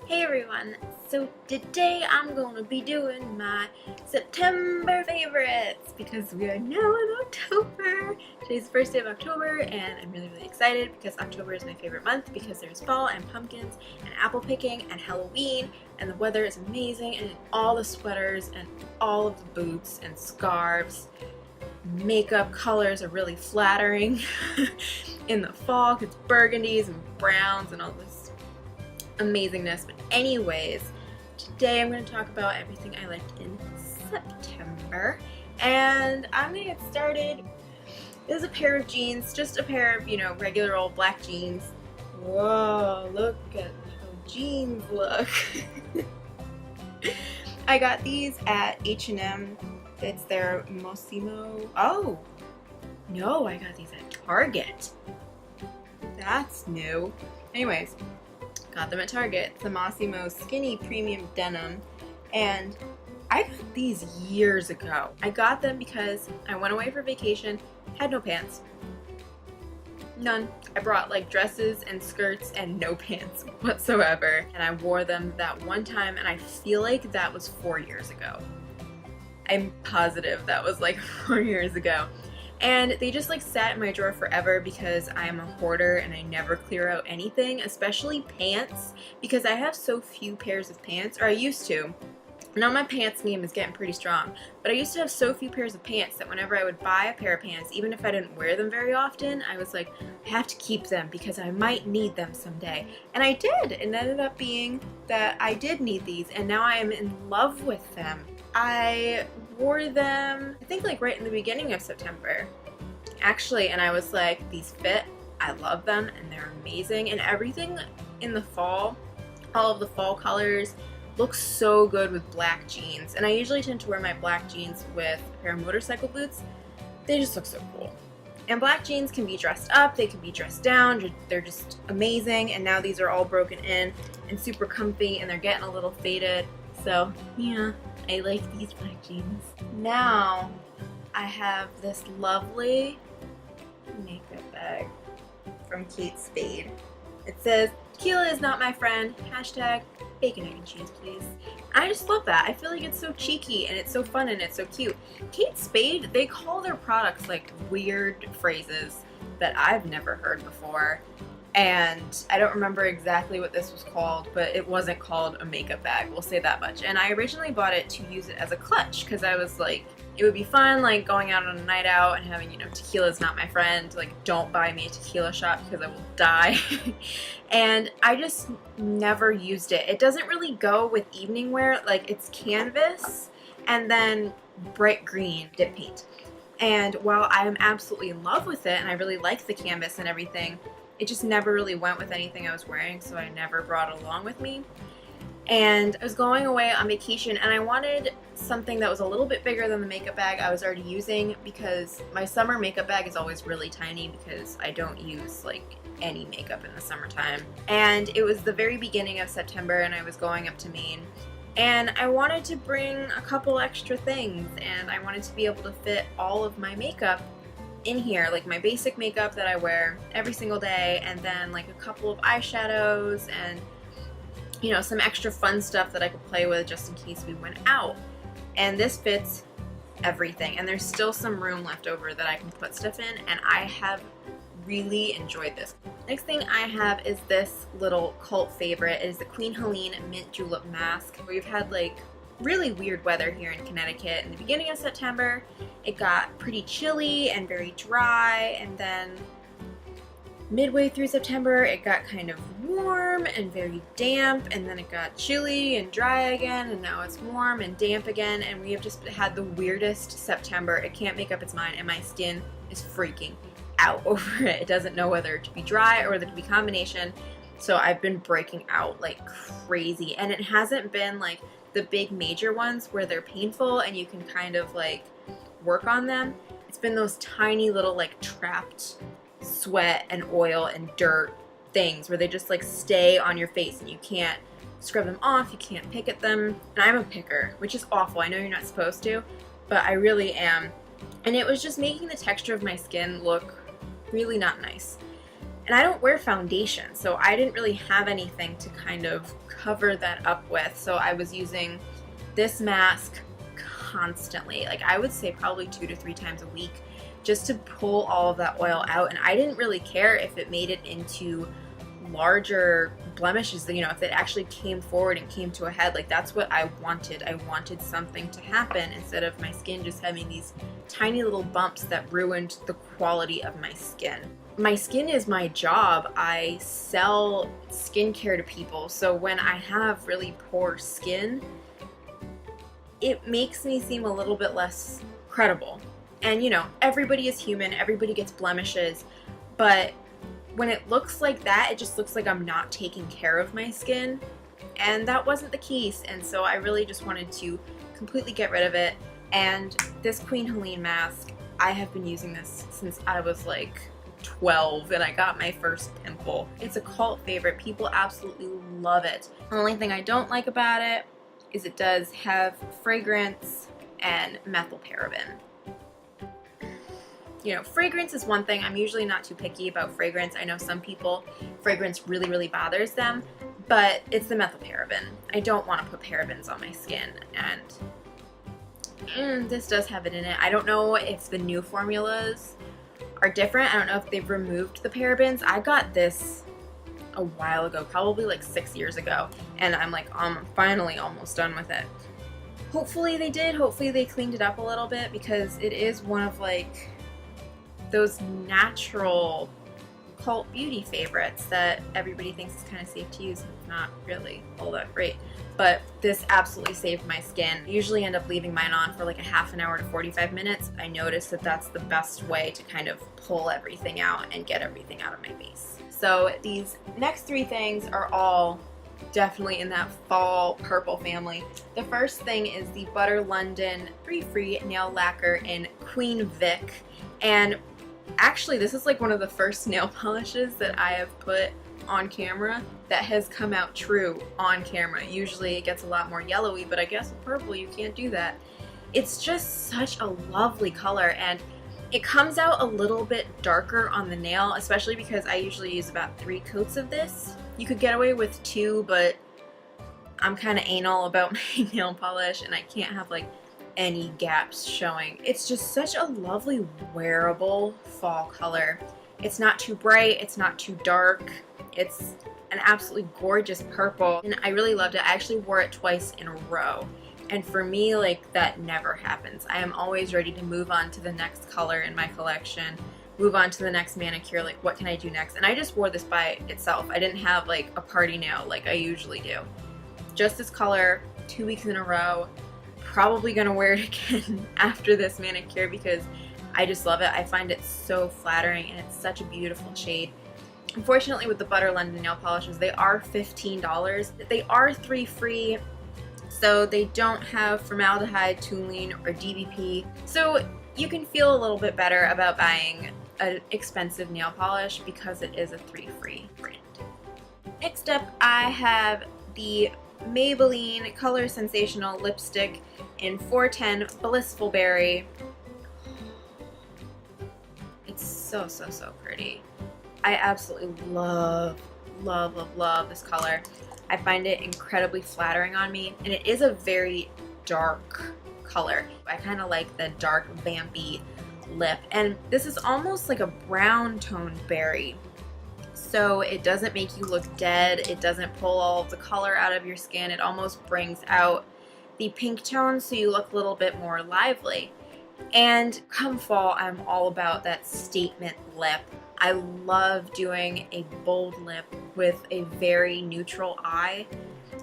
Hey everyone, so today I'm going to be doing my September favorites because we are now in October. Today's the first day of October and I'm really excited because October is my favorite month because there's fall and pumpkins and apple picking and Halloween and the weather is amazing and all the sweaters and all of the boots and scarves. Makeup colors are really flattering in the fall because burgundies and browns and all this amazingness. But anyways, today I'm going to talk about everything I liked in September, and I'm going to get started. This is a pair of jeans, just a pair of, regular old black jeans. Whoa, look at how jeans look. I got these at H&M. It's their Massimo. Oh, no, I got these at Target. That's new. Anyways, got them at Target. It's the Massimo skinny premium denim, and I got these years ago. I got them because I went away for vacation, had no pants. None. I brought like dresses and skirts and no pants whatsoever, and I wore them that one time, and I feel like that was 4 years ago. I'm positive that was like 4 years ago. And they just like sat in my drawer forever because I'm a hoarder and I never clear out anything, especially pants, because I have so few pairs of pants, or I used to. Now my pants game is getting pretty strong, but I used to have so few pairs of pants that whenever I would buy a pair of pants, even if I didn't wear them very often, I was like, I have to keep them because I might need them someday. And I did. It ended up being that I did need these, and now I am in love with them. I wore them, I think like right in the beginning of September, actually, and I was like, these fit, I love them, and they're amazing, and everything in the fall, all of the fall colors, looks so good with black jeans, and I usually tend to wear my black jeans with a pair of motorcycle boots. They just look so cool. And black jeans can be dressed up, they can be dressed down, they're just amazing, and now these are all broken in and super comfy, and they're getting a little faded, so yeah, I like these black jeans. Now, I have this lovely makeup bag from Spade. It says, "Tequila is not my friend, hashtag bacon, egg, and cheese, please." I just love that. I feel like it's so cheeky and it's so fun and it's so cute. Spade, they call their products like weird phrases that I've never heard before. And I don't remember exactly what this was called, but it wasn't called a makeup bag, we'll say that much. And I originally bought it to use it as a clutch because I was like, it would be fun like going out on a night out and having, tequila is not my friend, like don't buy me a tequila shot because I will die. And I just never used it. It doesn't really go with evening wear, like it's canvas and then bright green dip paint. And while I'm absolutely in love with it and I really like the canvas and everything, it just never really went with anything I was wearing, so I never brought it along with me. And I was going away on vacation and I wanted something that was a little bit bigger than the makeup bag I was already using because my summer makeup bag is always really tiny because I don't use like any makeup in the summertime. And it was the very beginning of September and I was going up to Maine. And I wanted to bring a couple extra things and I wanted to be able to fit all of my makeup in here, like my basic makeup that I wear every single day, and then like a couple of eyeshadows and some extra fun stuff that I could play with just in case we went out. And this fits everything, and there's still some room left over that I can put stuff in, and I have really enjoyed this. Next thing I have is this little cult favorite. It is the Queen Helene Mint Julep Mask. We've had like really weird weather here in Connecticut. In the beginning of September, it got pretty chilly and very dry, and then midway through September, it got kind of warm and very damp, and then it got chilly and dry again, and now it's warm and damp again, and we have just had the weirdest September. It can't make up its mind, and my skin is freaking out over it. It doesn't know whether to be dry or whether to be combination, so I've been breaking out like crazy, and it hasn't been like the big major ones where they're painful and you can kind of like work on them. It's been those tiny little like trapped sweat and oil and dirt things where they just like stay on your face and you can't scrub them off, you can't pick at them. And I'm a picker, which is awful. I know you're not supposed to, but I really am. And it was just making the texture of my skin look really not nice. And I don't wear foundation, so I didn't really have anything to kind of cover that up with. So I was using this mask constantly. Like I would say probably 2 to 3 times a week just to pull all of that oil out. And I didn't really care if it made it into larger blemishes, you know, if it actually came forward and came to a head. Like that's what I wanted. I wanted something to happen instead of my skin just having these tiny little bumps that ruined the quality of my skin. My skin is my job. I sell skincare to people, so when I have really poor skin, it makes me seem a little bit less credible. And you know, everybody is human, everybody gets blemishes, but when it looks like that, it just looks like I'm not taking care of my skin, and that wasn't the case. And so I really just wanted to completely get rid of it. And this Queen Helene mask, I have been using this since I was like 12 and I got my first pimple. It's a cult favorite. People absolutely love it. The only thing I don't like about it is it does have fragrance and methylparaben. You know, fragrance is one thing. I'm usually not too picky about fragrance. I know some people, fragrance really bothers them, but it's the methylparaben. I don't want to put parabens on my skin, and this does have it in it. I don't know if the new formulas are different. I don't know if they've removed the parabens. I got this a while ago, probably like 6 years ago, and I'm like, I'm finally almost done with it. Hopefully they did. Hopefully they cleaned it up a little bit, because it is one of like those natural cult beauty favorites that everybody thinks is kind of safe to use, and it's not really all that great. But this absolutely saved my skin. I usually end up leaving mine on for like a half an hour to 45 minutes. I noticed that that's the best way to kind of pull everything out and get everything out of my face. So these next 3 things are all definitely in that fall purple family. The first thing is the Butter London 3 Free Nail Lacquer in Queen Vic. And actually, this is like one of the first nail polishes that I have put on camera that has come out true on camera. Usually it gets a lot more yellowy, but I guess with purple you can't do that. It's just such a lovely color, and it comes out a little bit darker on the nail, especially because I usually use about 3 coats of this. You could get away with 2, but I'm kind of anal about my nail polish and I can't have like any gaps showing. It's just such a lovely wearable fall color. It's not too bright, it's not too dark. It's an absolutely gorgeous purple, and I really loved it. I actually wore it twice in a row, and for me, like, that never happens. I am always ready to move on to the next color in my collection, move on to the next manicure, like what can I do next? And I just wore this by itself. I didn't have like a party nail like I usually do. Just this color, 2 weeks in a row. Probably gonna wear it again after this manicure because I just love it. I find it so flattering, and it's such a beautiful shade. Unfortunately, with the Butter London nail polishes, they are $15. They are 3 free, so they don't have formaldehyde, toluene, or DBP. So you can feel a little bit better about buying an expensive nail polish because it is a 3 free brand. Next up, I have the Maybelline Color Sensational lipstick in 410 Blissful Berry. It's so pretty. I absolutely love this color. I find it incredibly flattering on me, and it is a very dark color. I kind of like the dark vampy lip, and this is almost like a brown toned berry. So it doesn't make you look dead, it doesn't pull all of the color out of your skin, it almost brings out the pink tone so you look a little bit more lively. And come fall, I'm all about that statement lip. I love doing a bold lip with a very neutral eye.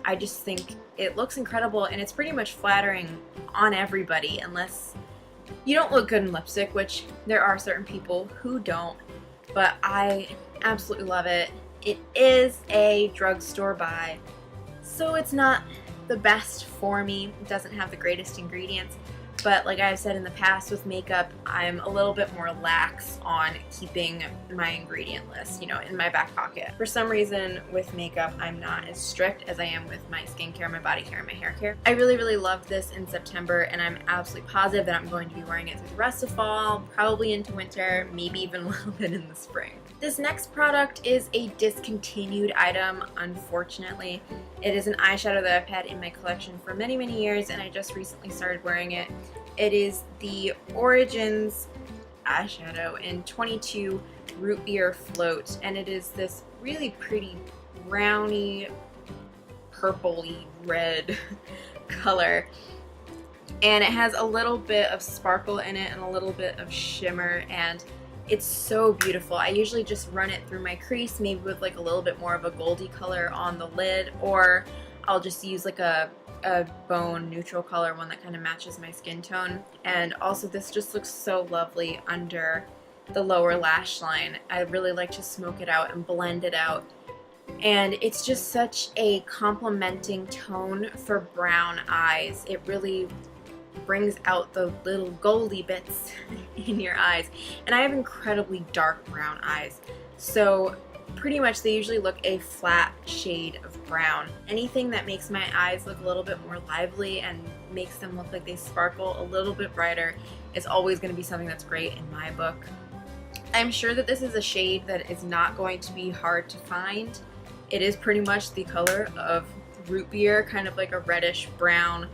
I just think it looks incredible, and it's pretty much flattering on everybody unless you don't look good in lipstick, which there are certain people who don't, but I absolutely love it. It is a drugstore buy, so it's not the best for me. It doesn't have the greatest ingredients, But like I've said in the past with makeup, I'm a little bit more lax on keeping my ingredient list, you know, in my back pocket. For some reason with makeup, I'm not as strict as I am with my skincare, my body care, and my hair care. I really, really loved this in September, and I'm absolutely positive that I'm going to be wearing it through the rest of fall, probably into winter, maybe even a little bit in the spring. This next product is a discontinued item, unfortunately. It is an eyeshadow that I've had in my collection for many, many years, and I just recently started wearing it. It is the Origins eyeshadow in 22 Root Beer Float, and it is this really pretty browny, purpley red color. And it has a little bit of sparkle in it and a little bit of shimmer, and it's so beautiful. I usually just run it through my crease, maybe with like a little bit more of a goldy color on the lid, or I'll just use like a bone neutral color, one that kind of matches my skin tone. And also this just looks so lovely under the lower lash line. I really like to smoke it out and blend it out. And it's just such a complementing tone for brown eyes. It really brings out the little goldy bits in your eyes. And I have incredibly dark brown eyes, so pretty much they usually look a flat shade of brown. Anything that makes my eyes look a little bit more lively and makes them look like they sparkle a little bit brighter is always going to be something that's great in my book. I'm sure that this is a shade that is not going to be hard to find. It is pretty much the color of root beer, kind of like a reddish brown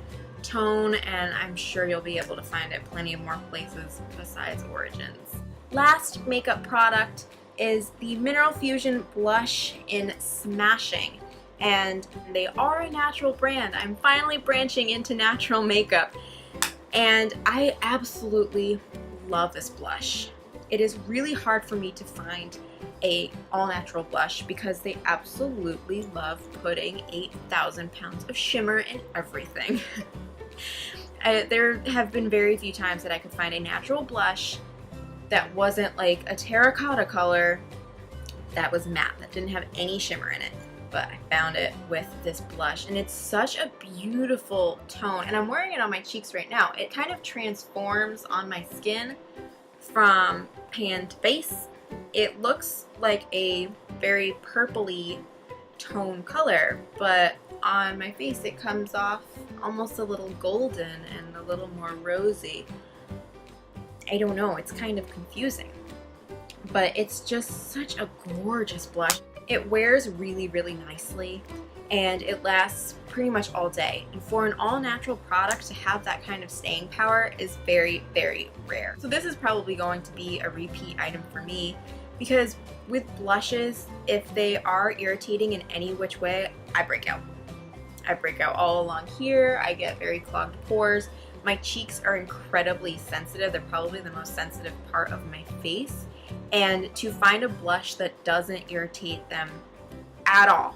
tone, and I'm sure you'll be able to find it plenty of more places besides Origins. Last makeup product is the Mineral Fusion blush in Smashing, and they are a natural brand. I'm finally branching into natural makeup, and I absolutely love this blush. It is really hard for me to find a all-natural blush because they absolutely love putting 8,000 pounds of shimmer in everything. There have been very few times that I could find a natural blush that wasn't like a terracotta color that was matte, that didn't have any shimmer in it. But I found it with this blush, and it's such a beautiful tone, and I'm wearing it on my cheeks right now. It kind of transforms on my skin from pan to base. It looks like a very purpley tone color, but on my face it comes off almost a little golden and a little more rosy. I don't know, it's kind of confusing, but it's just such a gorgeous blush. It wears really, really nicely, and it lasts pretty much all day. And for an all-natural product to have that kind of staying power is very, very rare. So this is probably going to be a repeat item for me, because with blushes, if they are irritating in any which way, I break out. I break out all along here. I get very clogged pores. My cheeks are incredibly sensitive. They're probably the most sensitive part of my face. And to find a blush that doesn't irritate them at all,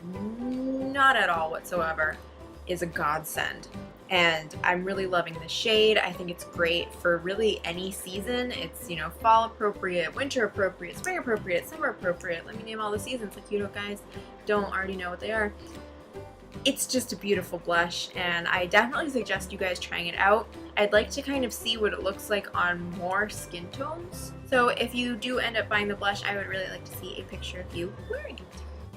not at all whatsoever, is a godsend. And I'm really loving the shade. I think it's great for really any season. It's, you know, fall appropriate, winter appropriate, spring appropriate, summer appropriate. Let me name all the seasons like you guys don't already know what they are. It's just a beautiful blush, and I definitely suggest you guys trying it out. I'd like to kind of see what it looks like on more skin tones. So if you do end up buying the blush, I would really like to see a picture of you wearing it.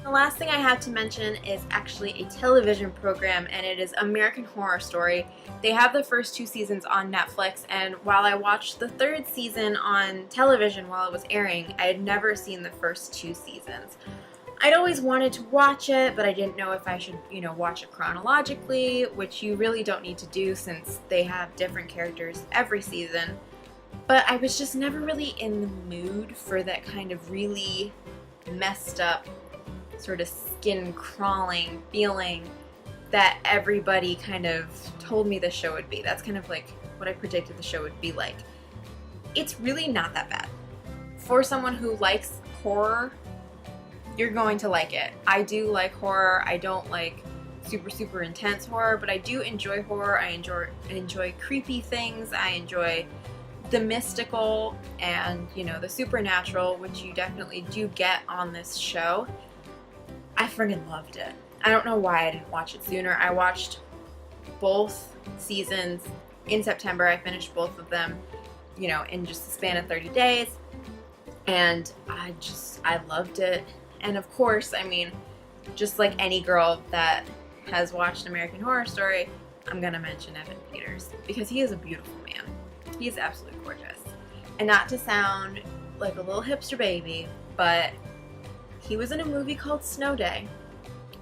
The last thing I have to mention is actually a television program, and it is American Horror Story. They have the first 2 seasons on Netflix, and while I watched the 3rd season on television while it was airing, I had never seen the first 2 seasons. I'd always wanted to watch it, but I didn't know if I should, you know, watch it chronologically, which you really don't need to do since they have different characters every season. But I was just never really in the mood for that kind of really messed up, sort of skin crawling feeling that everybody kind of told me the show would be. That's kind of like what I predicted the show would be like. It's really not that bad. For someone who likes horror, you're going to like it. I do like horror. I don't like super, super intense horror, but I do enjoy horror. I enjoy creepy things. I enjoy the mystical and, you know, the supernatural, which you definitely do get on this show. I friggin' loved it. I don't know why I didn't watch it sooner. I watched both seasons in September. I finished both of them, you know, in just the span of 30 days. And I loved it. And of course, I mean, just like any girl that has watched American Horror Story, I'm gonna mention Evan Peters because he is a beautiful man. He is absolutely gorgeous. And not to sound like a little hipster baby, but he was in a movie called Snow Day,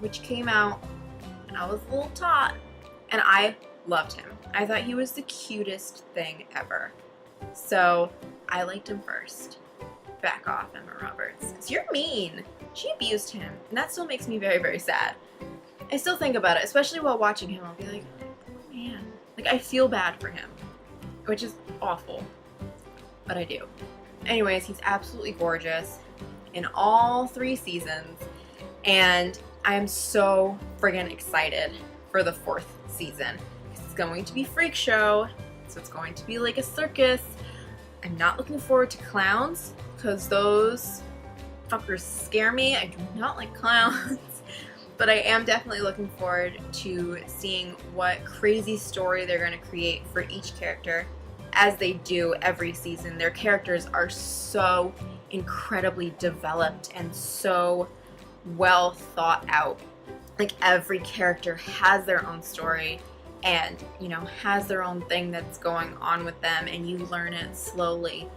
which came out when I was a little tot, and I loved him. I thought he was the cutest thing ever. So I liked him first. Back off, Emma Roberts, because you're mean. She abused him, and that still makes me very, very sad. I still think about it, especially while watching him. I'll be like, oh man, like I feel bad for him, which is awful, but I do. Anyways, he's absolutely gorgeous in all 3 seasons, and I am so friggin' excited for the 4th season. It's going to be freak show, so it's going to be like a circus. I'm not looking forward to clowns because those fuckers scare me. I do not like clowns. But I am definitely looking forward to seeing what crazy story they're going to create for each character, as they do every season. Their characters are so incredibly developed and so well thought out. Like every character has their own story and, you know, has their own thing that's going on with them, and you learn it slowly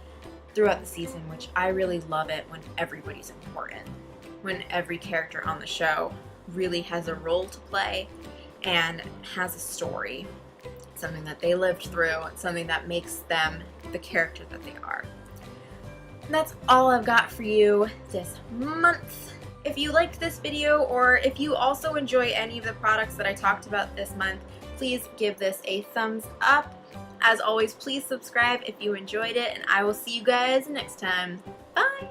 throughout the season, which I really love it when everybody's important. When every character on the show really has a role to play and has a story, something that they lived through, something that makes them the character that they are. And that's all I've got for you this month. If you liked this video, or if you also enjoy any of the products that I talked about this month, please give this a thumbs up. As always, please subscribe if you enjoyed it, and I will see you guys next time. Bye!